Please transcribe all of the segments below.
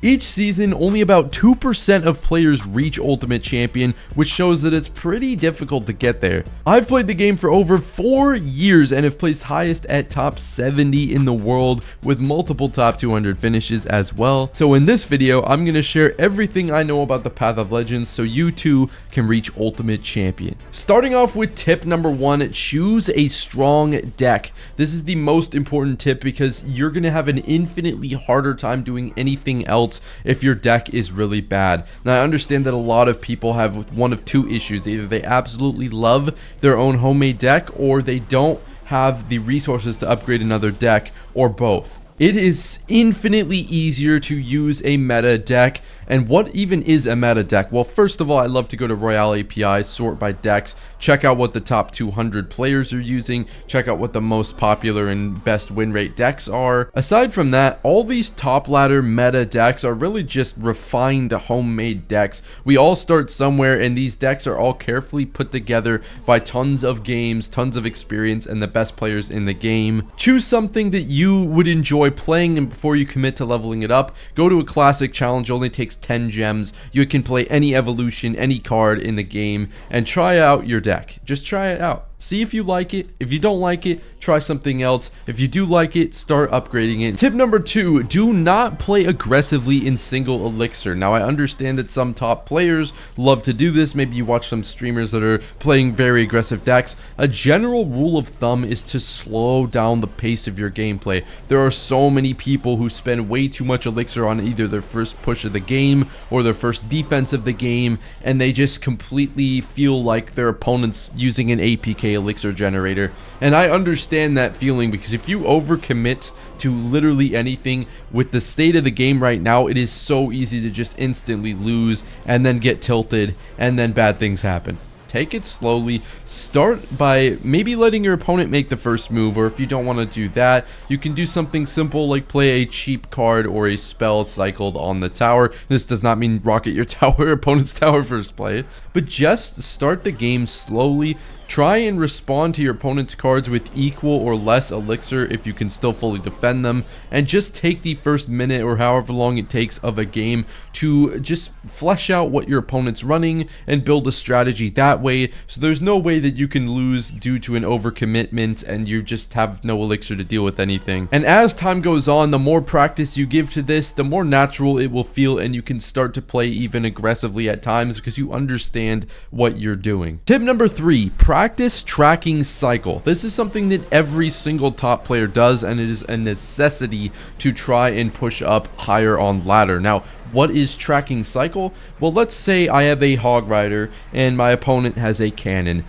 Each season, only about 2% of players reach Ultimate Champion, which shows that it's pretty difficult to get there. I've played the game for over 4 years and have placed highest at top 70 in the world with multiple top 200 finishes as well. So in this video, I'm going to share everything I know about the Path of Legends so you too can reach Ultimate Champion. Starting off with tip number 1, choose a strong deck. This is the most important tip because you're going to have an infinitely harder time doing anything else if your deck is really bad. Now I understand that a lot of people have one of two issues. Either they absolutely love their own homemade deck, or they don't have the resources to upgrade another deck, or both. It is infinitely easier to use a meta deck. And what even is a meta deck? Well, first of all, I love to go to Royale API, sort by decks, check out what the top 200 players are using, check out what the most popular and best win rate decks are. Aside from that, all these top ladder meta decks are really just refined homemade decks. We all start somewhere, and these decks are all carefully put together by tons of games, tons of experience, and the best players in the game. Choose something that you would enjoy playing, and before you commit to leveling it up, go to a classic challenge. It only takes 10 gems. You can play any evolution, any card in the game, and try out your deck. Just try it out. See if you like it. If you don't like it, try something else. If you do like it, start upgrading it. Tip number 2, do not play aggressively in single elixir. Now, I understand that some top players love to do this. Maybe you watch some streamers that are playing very aggressive decks. A general rule of thumb is to slow down the pace of your gameplay. There are so many people who spend way too much elixir on either their first push of the game or their first defense of the game, and they just completely feel like their opponent's using an APK elixir generator. And I understand that feeling, because if you overcommit to literally anything with the state of the game right now, it is so easy to just instantly lose and then get tilted and then bad things happen. Take it slowly. Start by maybe letting your opponent make the first move, or if you don't want to do that, you can do something simple like play a cheap card or a spell cycled on the tower. This does not mean rocket your tower, opponent's tower first play, but just start the game slowly. Try and respond to your opponent's cards with equal or less elixir if you can still fully defend them, and just take the first minute or however long it takes of a game to just flesh out what your opponent's running and build a strategy that way, so there's no way that you can lose due to an overcommitment and you just have no elixir to deal with anything. And as time goes on, the more practice you give to this, the more natural it will feel, and you can start to play even aggressively at times because you understand what you're doing. Tip number 3, practice tracking cycle. This is something that every single top player does, and it is a necessity to try and push up higher on ladder. Now, what is tracking cycle? Well, let's say I have a hog rider and my opponent has a cannon.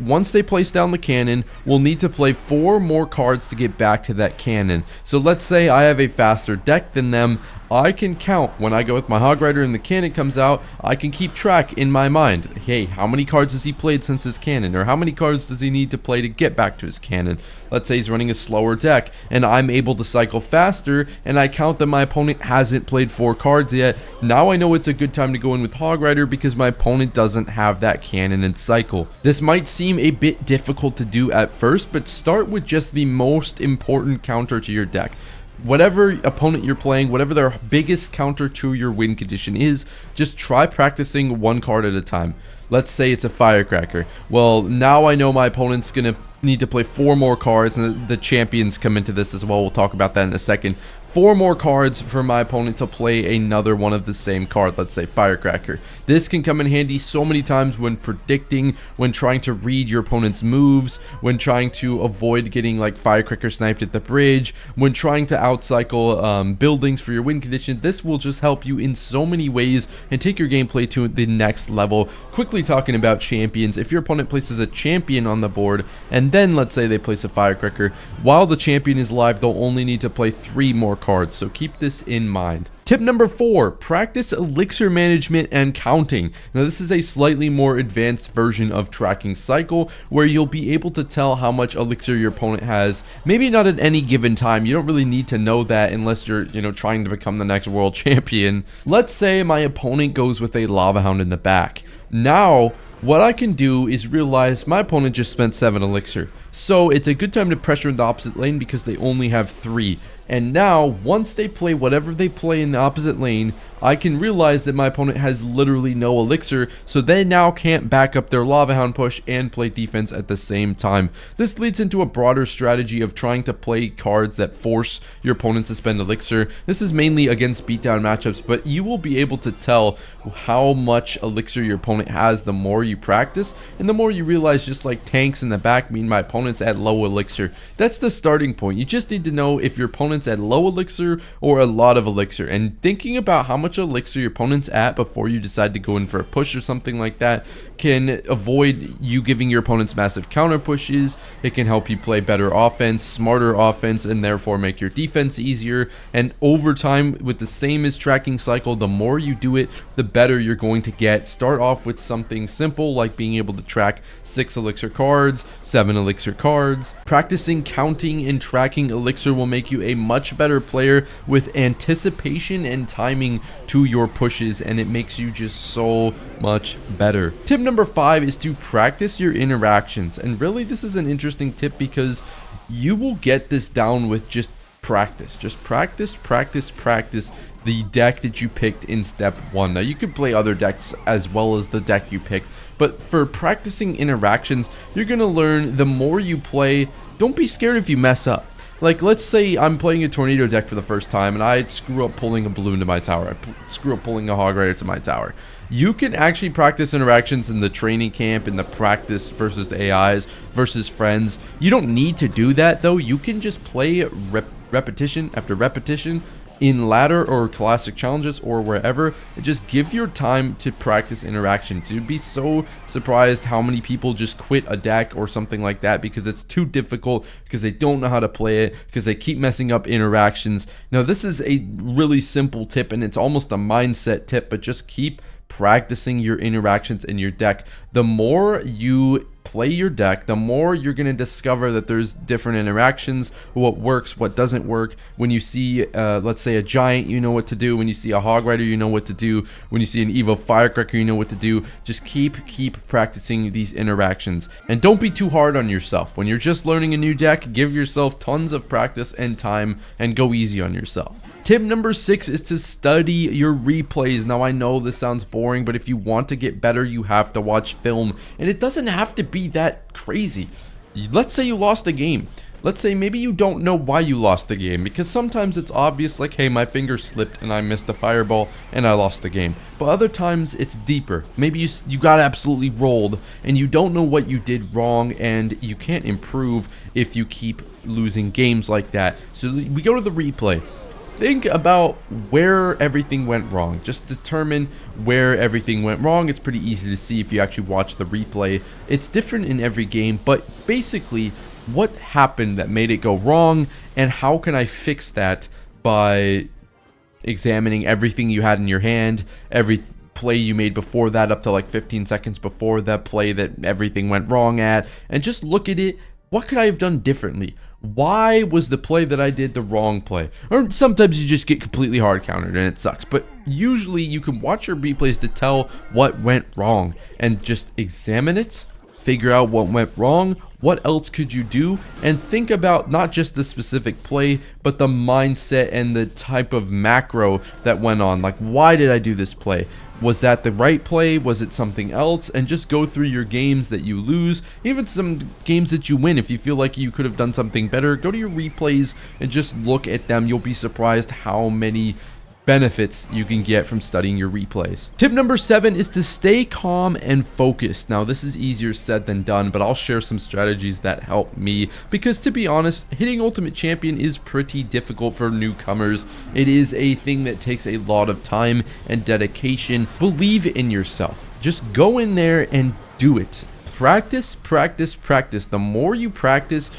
Once they place down the cannon, will need to play 4 more cards to get back to that cannon. So let's say I have a faster deck than them. I can count when I go with my hog rider and the cannon comes out. I can keep track in my mind. Hey, how many cards has he played since his cannon? Or how many cards does he need to play to get back to his cannon? Let's say he's running a slower deck and I'm able to cycle faster, and I count that my opponent hasn't played 4 cards yet. Now I know it's a good time to go in with hog rider because my opponent doesn't have that cannon and cycle. This might seem a bit difficult to do at first, but start with just the most important counter to your deck. Whatever opponent you're playing, whatever their biggest counter to your win condition is, just try practicing 1 card at a time. Let's say it's a firecracker. Well, now I know my opponent's gonna need to play 4 more cards, and the champions come into this as well. We'll talk about that in a second. 4 more cards for my opponent to play another one of the same card, let's say firecracker. This can come in handy so many times when predicting, when trying to read your opponent's moves, when trying to avoid getting like firecracker sniped at the bridge, when trying to outcycle buildings for your win condition. This will just help you in so many ways and take your gameplay to the next level. Quickly talking about champions, if your opponent places a champion on the board and then let's say they place a firecracker, while the champion is live, they'll only need to play 3 more cards, so keep this in mind. Tip number 4, practice elixir management and counting. Now this is a slightly more advanced version of tracking cycle, where you'll be able to tell how much elixir your opponent has. Maybe not at any given time. You don't really need to know that unless you're, trying to become the next world champion. Let's say my opponent goes with a lava hound in the back. Now, what I can do is realize my opponent just spent 7 elixir. So it's a good time to pressure in the opposite lane because they only have 3. And now, once they play whatever they play in the opposite lane, I can realize that my opponent has literally no elixir, so they now can't back up their Lava Hound push and play defense at the same time. This leads into a broader strategy of trying to play cards that force your opponent to spend elixir. This is mainly against beatdown matchups, but you will be able to tell how much elixir your opponent has the more you practice, and the more you realize, just like tanks in the back mean my opponent's at low elixir. That's the starting point. You just need to know if your opponent's at low elixir or a lot of elixir, and thinking about how much elixir your opponent's at before you decide to go in for a push or something like that can avoid you giving your opponents massive counter pushes. It can help you play better offense, smarter offense, and therefore make your defense easier. And over time, with the same as tracking cycle, the more you do it, the better you're going to get. Start off with something simple like being able to track 6 elixir cards, 7 elixir cards. Practicing counting and tracking elixir will make you a much better player with anticipation and timing to your pushes, and it makes you just so much better. Tip number 5 is to practice your interactions, and really this is an interesting tip because you will get this down with just practice. Just practice the deck that you picked in step 1. Now you could play other decks as well as the deck you picked, but for practicing interactions, you're gonna learn the more you play. Don't be scared if you mess up. Like, let's say I'm playing a tornado deck for the first time and I screw up pulling a balloon to my tower. I screw up pulling a hog rider to my tower. You can actually practice interactions in the training camp, in the practice versus AIs versus friends. You don't need to do that though. You can just play repetition after repetition in ladder or classic challenges or wherever, and just give your time to practice interactions. You'd be so surprised how many people just quit a deck or something like that because it's too difficult, because they don't know how to play it, because they keep messing up interactions. Now this is a really simple tip and it's almost a mindset tip, but just keep practicing your interactions in your deck. The more you play your deck, the more you're going to discover that there's different interactions, what works, what doesn't work. When you see let's say a giant, you know what to do. When you see a hog rider, you know what to do. When you see an Evo firecracker, you know what to do. Just keep practicing these interactions, and don't be too hard on yourself. When you're just learning a new deck, give yourself tons of practice and time and go easy on yourself. Tip number 6 is to study your replays. Now I know this sounds boring, but if you want to get better, you have to watch film, and it doesn't have to be that crazy. Let's say you lost a game. Let's say maybe you don't know why you lost the game, because sometimes it's obvious, like, hey, my finger slipped and I missed a fireball and I lost the game. But other times it's deeper. Maybe you got absolutely rolled and you don't know what you did wrong, and you can't improve if you keep losing games like that. So we go to the replay. Think about where everything went wrong. Just determine where everything went wrong. It's pretty easy to see if you actually watch the replay. It's different in every game, but basically, what happened that made it go wrong, and how can I fix that by examining everything you had in your hand, every play you made before that up to like 15 seconds before that play that everything went wrong at, and just look at it. What could I have done differently? Why was the play that I did the wrong play? Or sometimes you just get completely hard countered and it sucks, but usually you can watch your replays to tell what went wrong and just examine it, figure out what went wrong, what else could you do, and think about not just the specific play, but the mindset and the type of macro that went on. Like, why did I do this play? Was that the right play? Was it something else? And just go through your games that you lose, even some games that you win. If you feel like you could have done something better, go to your replays and just look at them. You'll be surprised how many benefits you can get from studying your replays. Tip number 7 is to stay calm and focused. Now this is easier said than done, but I'll share some strategies that help me, because to be honest, hitting Ultimate Champion is pretty difficult for newcomers. It is a thing that takes a lot of time and dedication. Believe in yourself. Just go in there and do it. Practice. The more you practice,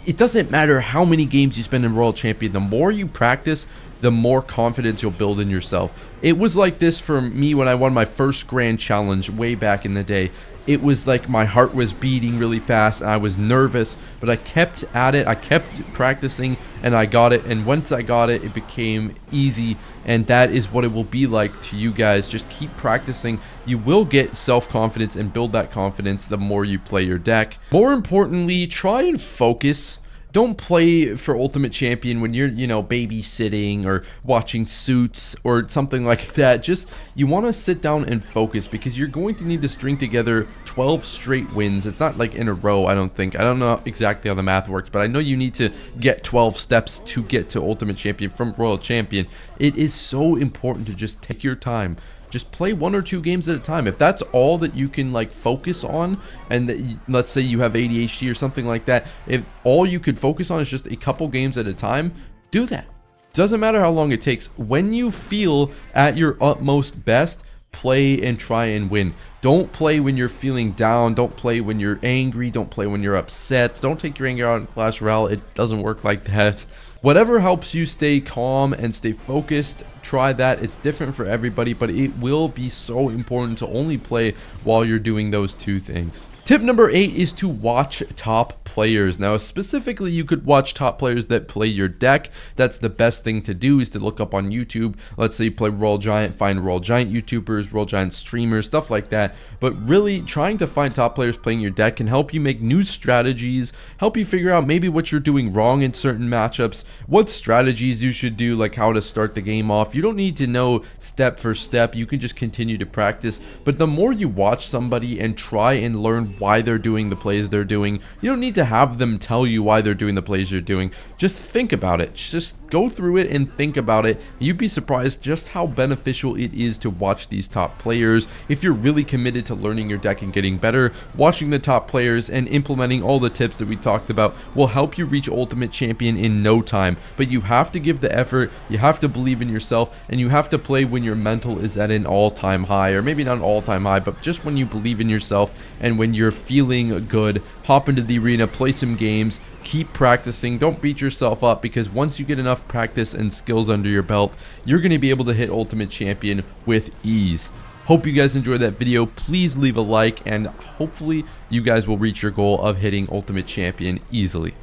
it doesn't matter how many games you spend in World Champion, the more you practice, the more confidence you'll build in yourself. It was like this for me when I won my first grand challenge way back in the day. It was like my heart was beating really fast and I was nervous, but I kept at it, I kept practicing, and I got it. And once I got it, it became easy, and that is what it will be like to you guys. Just keep practicing. You will get self-confidence and build that confidence the more you play your deck. More importantly, try and focus. Don't play for Ultimate Champion when you're, babysitting or watching Suits or something like that. Just, you want to sit down and focus, because you're going to need to string together 12 straight wins. It's not like in a row, I don't think. I don't know exactly how the math works, but I know you need to get 12 steps to get to Ultimate Champion from Royal Champion. It is so important to just take your time. Just play 1 or 2 games at a time. If that's all that you can focus on, and that let's say you have ADHD or something like that, if all you could focus on is just a couple games at a time, do that. Doesn't matter how long it takes. When you feel at your utmost best, play and try and win. Don't play when you're feeling down. Don't play when you're angry. Don't play when you're upset. Don't take your anger out on Clash Royale. It doesn't work like that. Whatever helps you stay calm and stay focused, try that. It's different for everybody, but it will be so important to only play while you're doing those 2 things. Tip number 8 is to watch top players. Now, specifically, you could watch top players that play your deck. That's the best thing to do, is to look up on YouTube. Let's say you play Royal Giant, find Royal Giant YouTubers, Royal Giant streamers, stuff like that. But really, trying to find top players playing your deck can help you make new strategies, help you figure out maybe what you're doing wrong in certain matchups, what strategies you should do, like how to start the game off. You don't need to know step for step. You can just continue to practice. But the more you watch somebody and try and learn why they're doing the plays they're doing, you don't need to have them tell you why they're doing the plays you're doing. Just think about it. Just go through it and think about it. You'd be surprised just how beneficial it is to watch these top players. If you're really committed to learning your deck and getting better, watching the top players and implementing all the tips that we talked about will help you reach Ultimate Champion in no time. But you have to give the effort, you have to believe in yourself, and you have to play when your mental is at an all-time high, or maybe not an all-time high, but just when you believe in yourself and when you're feeling good. Hop into the arena, play some games, keep practicing. Don't beat yourself up, because once you get enough practice and skills under your belt, you're going to be able to hit Ultimate Champion with ease. Hope you guys enjoyed that video. Please leave a like, and hopefully you guys will reach your goal of hitting Ultimate Champion easily.